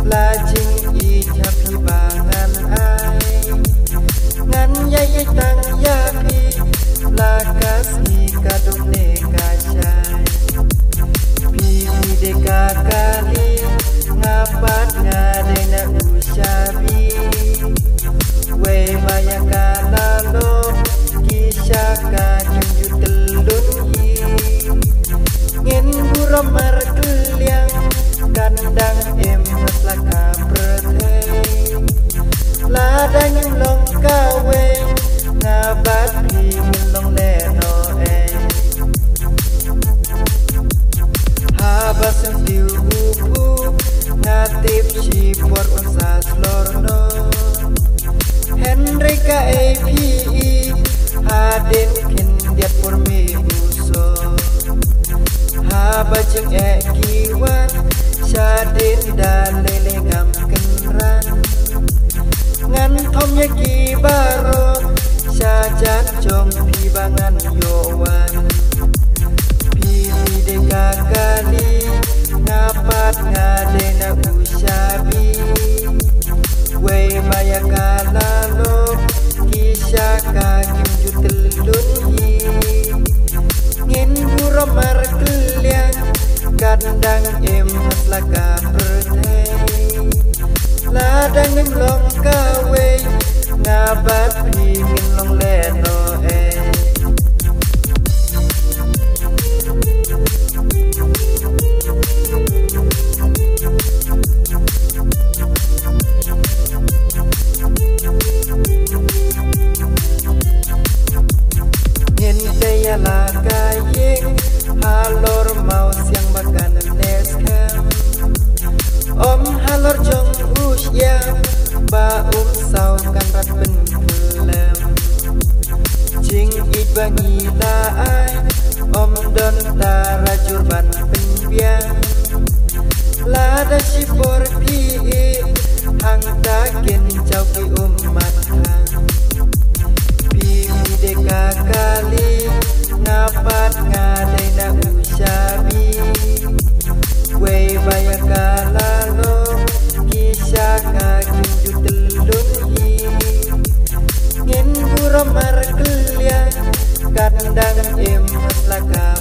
Lajing ijab hibangan ai ngan yai tang yapi lakas hikadum nekajai pipi deka kali ngapat ngadena usabi we bayakala lo kisaka junju telun hi ngin buramar keliang kandang laka berthei ladang long kawe ngabat pingin long leno habas yang diupu ngatip sipor unsas lorno Henry ka API hadin kin diat purmi uso habajeng kiwan Syadin dan lele ngam kenran ngan thom yaki baro syajat jom pibangan yowan pipi deka kali ngapat ngadena usabi we mayakala lo kisaka kim jutelun hi ngin buramar keliang kandang laka berthei ladang long kawe ngabat pingin long leno ngente ya laka yeng halor mau siang makan neskem Om halor jong usya ba sau kan rat ben kelem jing ik bangi la ai om don tarajur ban penbiang la da sipor pi hang takin jauh ki umat hang pi deka kali ngapat ngadena usabi we bayakala kandang laka